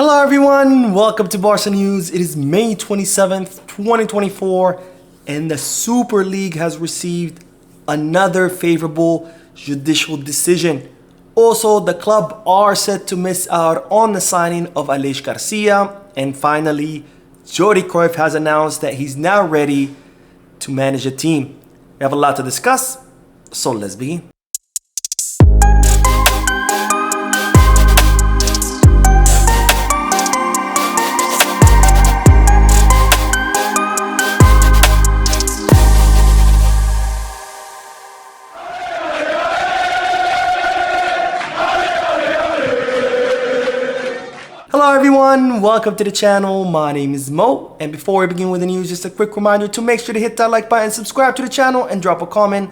Hello everyone, welcome to Barca News. It is May 27th, 2024, and the Super League has received another favorable judicial decision. Also, the club are set to miss out on the signing of Aleix Garcia, and finally, Jordi Cruyff has announced that he's now ready to manage a team. We have a lot to discuss, so let's begin. Hello everyone, welcome to the channel. My name is Mo, and before we begin with the news, just a quick reminder to make sure to hit that like button, subscribe to the channel, and drop a comment.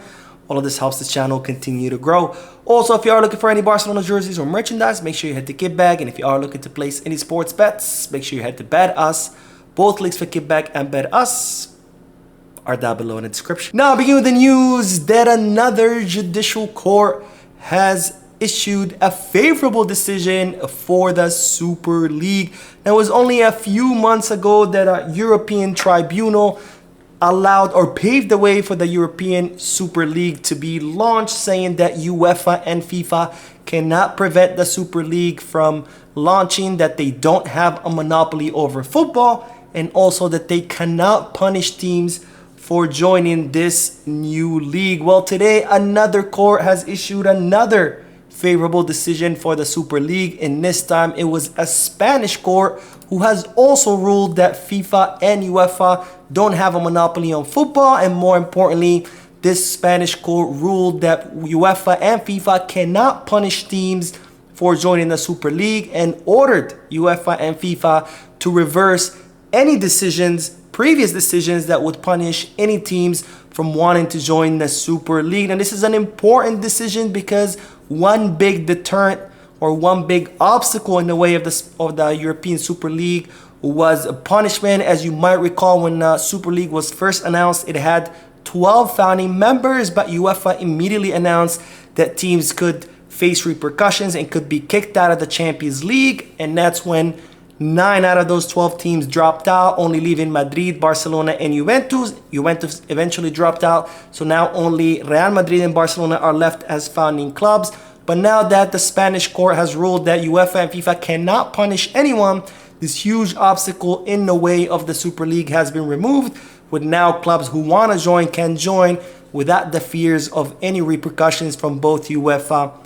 All of this helps the channel continue to grow. Also, if you are looking for any Barcelona jerseys or merchandise, make sure you head to Kitbag, and if you are looking to place any sports bets, make sure you head to Bet Us. Both links for Kitbag and Bet Us are down below in the description. Now, begin with the news that another judicial court has issued a favorable decision for the Super League. Now, it was only a few months ago that a European tribunal allowed or paved the way for the European Super League to be launched, saying that UEFA and FIFA cannot prevent the Super League from launching, that they don't have a monopoly over football, and also that they cannot punish teams for joining this new league. Well, today another court has issued another favorable decision for the Super League, and this time it was a Spanish court who has also ruled that FIFA and UEFA don't have a monopoly on football, and more importantly, this Spanish court ruled that UEFA and FIFA cannot punish teams for joining the Super League, and ordered UEFA and FIFA to reverse any previous decisions that would punish any teams from wanting to join the Super League. And this is an important decision because one big deterrent or one big obstacle in the way of the European Super League was a punishment. As you might recall, when the Super League was first announced, it had 12 founding members, but UEFA immediately announced that teams could face repercussions and could be kicked out of the Champions League, and that's when 9 out of those 12 teams dropped out, only leaving Madrid, Barcelona, and Juventus. Juventus eventually dropped out, so now only Real Madrid and Barcelona are left as founding clubs. But now that the Spanish court has ruled that UEFA and FIFA cannot punish anyone, this huge obstacle in the way of the Super League has been removed, with now clubs who want to join can join without the fears of any repercussions from both UEFA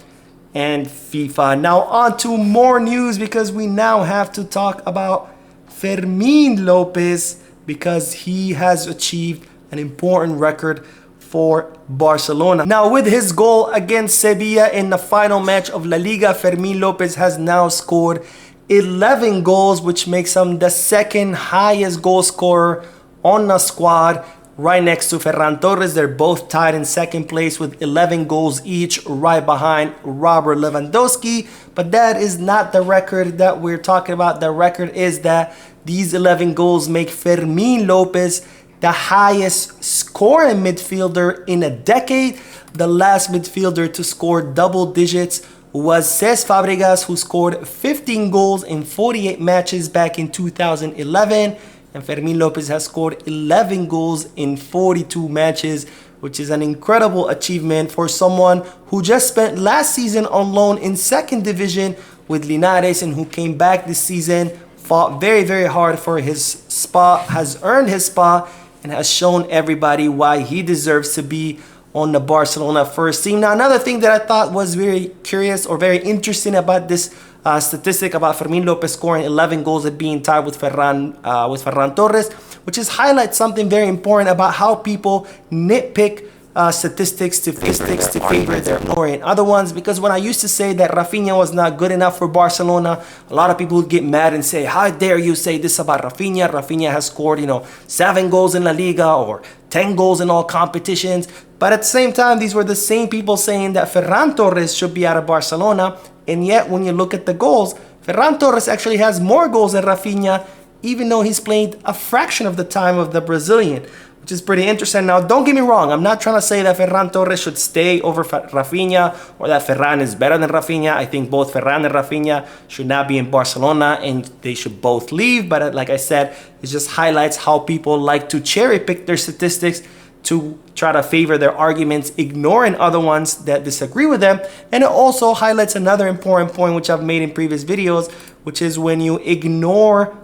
and FIFA. Now on to more news, because we now have to talk about Fermín López, because he has achieved an important record for Barcelona. Now, with his goal against Sevilla in the final match of La Liga, Fermín López has now scored 11 goals, which makes him the second highest goal scorer on the squad, right next to Ferran Torres. They're both tied in second place with 11 goals each, right behind Robert Lewandowski. But that is not the record that we're talking about. The record is that these 11 goals make Fermín López the highest scoring midfielder in a decade. The last midfielder to score double digits was Cesc Fabregas, who scored 15 goals in 48 matches back in 2011. And Fermín López has scored 11 goals in 42 matches, which is an incredible achievement for someone who just spent last season on loan in second division with Linares, and who came back this season, fought very, very hard for his spot, has earned his spot, and has shown everybody why he deserves to be on the Barcelona first team. Now, another thing that I thought was very curious or very interesting about this statistic about Fermín López scoring 11 goals and being tied with Ferran Torres, which is highlights something very important about how people nitpick statistics to favor their ignoring other ones. Because when I used to say that Rafinha was not good enough for Barcelona, a lot of people would get mad and say, how dare you say this about Rafinha? Rafinha has scored, 7 goals in La Liga or 10 goals in all competitions. But at the same time, these were the same people saying that Ferran Torres should be out of Barcelona. And yet, when you look at the goals, Ferran Torres actually has more goals than Rafinha, even though he's played a fraction of the time of the Brazilian. which is pretty interesting. Now, don't get me wrong. I'm not trying to say that Ferran Torres should stay over Rafinha or that Ferran is better than Rafinha. I think both Ferran and Rafinha should not be in Barcelona and they should both leave. But like I said, it just highlights how people like to cherry pick their statistics to try to favor their arguments, ignoring other ones that disagree with them. And it also highlights another important point, which I've made in previous videos, which is when you ignore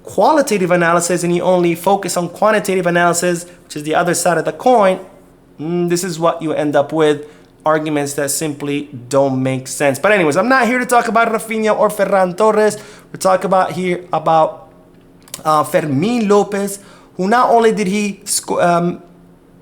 qualitative analysis and you only focus on quantitative analysis, which is the other side of the coin, this is what you end up with, arguments that simply don't make sense. But anyways, I'm not here to talk about Rafinha or Ferran Torres. We're talking about here about Fermín López, who not only did he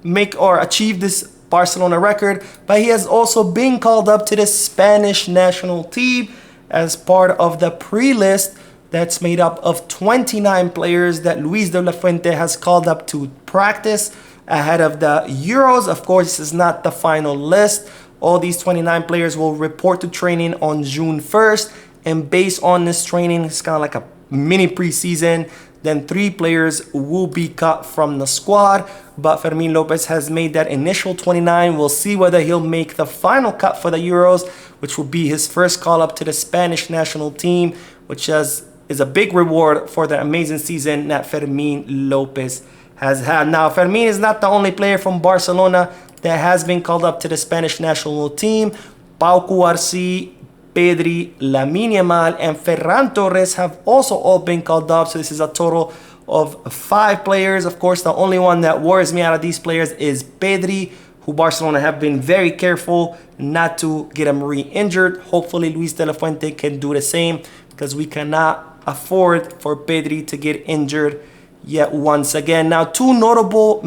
make or achieve this Barcelona record, but he has also been called up to the Spanish national team as part of the pre-list that's made up of 29 players that Luis de la Fuente has called up to practice ahead of the Euros. Of course, this is not the final list. All these 29 players will report to training on June 1st. And based on this training, it's kind of like a mini preseason. Then 3 players will be cut from the squad. But Fermín López has made that initial 29. We'll see whether he'll make the final cut for the Euros, which will be his first call up to the Spanish national team, which is a big reward for the amazing season that Fermín López has had. Now, Fermín is not the only player from Barcelona that has been called up to the Spanish national team. Pau Cubarsí, Pedri, Lamine Yamal, and Ferran Torres have also all been called up. So this is a total of 5 players. Of course, the only one that worries me out of these players is Pedri, who Barcelona have been very careful not to get him re-injured. Hopefully, Luis de la Fuente can do the same, because we cannot afford for Pedri to get injured yet once again. Now, 2 notable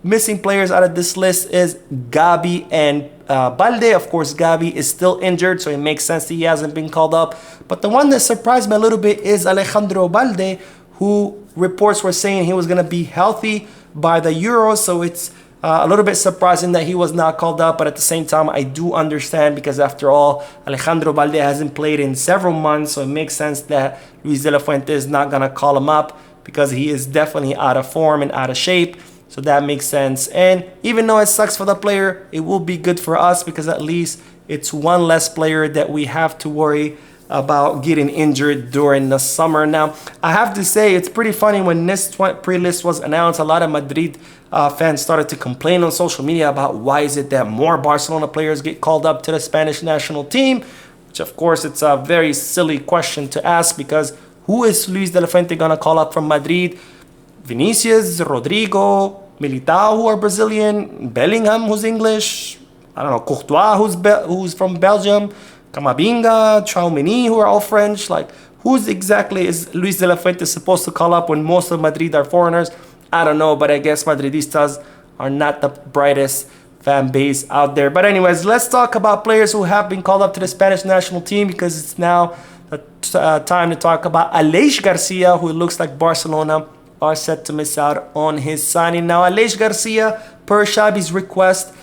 missing players out of this list is Gavi and Balde. Of course, Gavi is still injured, so it makes sense that he hasn't been called up. But the one that surprised me a little bit is Alejandro Balde, who reports were saying he was going to be healthy by the Euros. So it's a little bit surprising that he was not called up, but at the same time, I do understand, because after all, Alejandro Balde hasn't played in several months, so it makes sense that Luis de la Fuente is not going to call him up, because he is definitely out of form and out of shape. So that makes sense. And even though it sucks for the player, it will be good for us, because at least it's one less player that we have to worry about getting injured during the summer. Now, I have to say, it's pretty funny when this pre-list was announced, a lot of Madrid fans started to complain on social media about why is it that more Barcelona players get called up to the Spanish national team, which of course it's a very silly question to ask, because who is Luis de la Fuente going to call up from Madrid? Vinicius, Rodrigo, Militao, who are Brazilian, Bellingham, who's English, I don't know, Courtois, who's from Belgium, Camavinga, Tchouaméni, who are all French. Like, who's exactly is Luis de la Fuente supposed to call up when most of Madrid are foreigners? I don't know, but I guess Madridistas are not the brightest fan base out there. But anyways, let's talk about players who have been called up to the Spanish national team, because it's now the time to talk about Aleix Garcia, who it looks like Barcelona are set to miss out on his signing. Now, Aleix Garcia, per Xavi's request,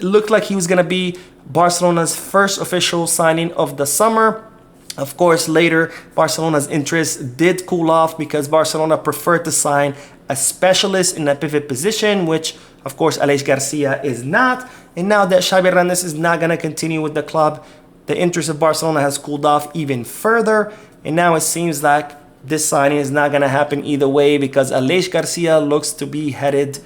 looked like he was going to be Barcelona's first official signing of the summer. Of course, later, Barcelona's interest did cool off, because Barcelona preferred to sign a specialist in that pivot position, which, of course, Aleix Garcia is not. And now that Xavi Hernandez is not going to continue with the club, the interest of Barcelona has cooled off even further. And now it seems like this signing is not going to happen either way, because Aleix Garcia looks to be headed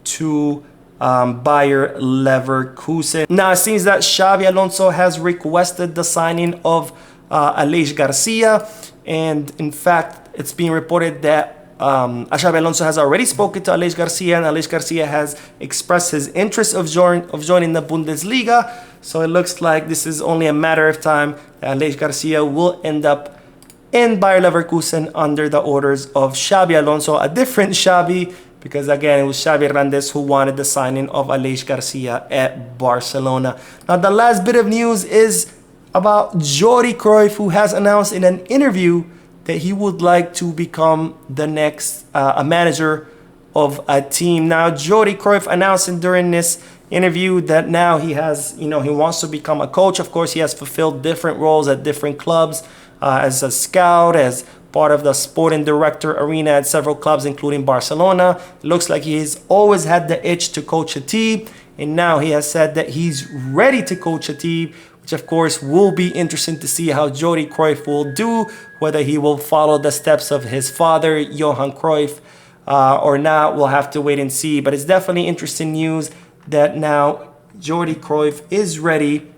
to Bayer Leverkusen. Now, it seems that Xabi Alonso has requested the signing of Aleix Garcia. And in fact, it's being reported that Xabi Alonso has already spoken to Aleix Garcia, and Aleix Garcia has expressed his interest of joining the Bundesliga. So it looks like this is only a matter of time that Aleix Garcia will end up in Bayer Leverkusen under the orders of Xabi Alonso, a different Xabi, because again, it was Xavi Hernandez who wanted the signing of Aleix Garcia at Barcelona. Now, the last bit of news is about Jordi Cruyff, who has announced in an interview that he would like to become the next manager of a team. Now, Jordi Cruyff announcing during this interview that now he has, he wants to become a coach. Of course, he has fulfilled different roles at different clubs, as a scout, as part of the sporting director arena at several clubs, including Barcelona. It looks like he's always had the itch to coach a team, and now he has said that he's ready to coach a team, which of course will be interesting to see how Jordi Cruyff will do, whether he will follow the steps of his father, Johan Cruyff, or not. We'll have to wait and see. But it's definitely interesting news that now Jordi Cruyff is ready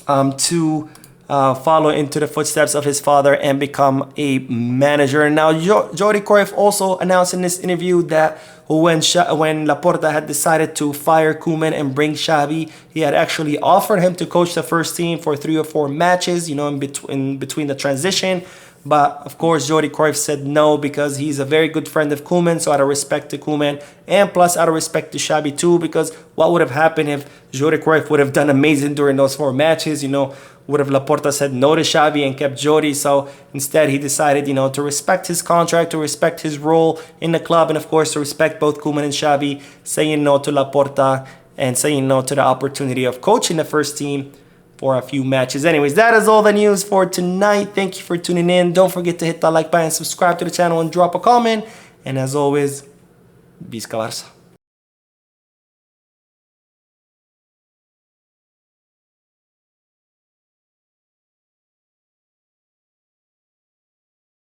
to follow into the footsteps of his father and become a manager. Now, Jordi Cruyff also announced in this interview that when Laporta had decided to fire Koeman and bring Xavi, he had actually offered him to coach the first team for 3 or 4 matches, in between the transition. But of course, Jordi Cruyff said no, because he's a very good friend of Koeman, so out of respect to Koeman, and plus out of respect to Xavi too, because what would have happened if Jordi Cruyff would have done amazing during those 4 matches, would have Laporta said no to Xavi and kept Jordi. So instead he decided, to respect his contract, to respect his role in the club, and of course to respect both Koeman and Xavi, saying no to Laporta and saying no to the opportunity of coaching the first team for a few matches. Anyways, that is all the news for tonight. Thank you for tuning in. Don't forget to hit that like button, subscribe to the channel, and drop a comment. And as always, Visca Barça.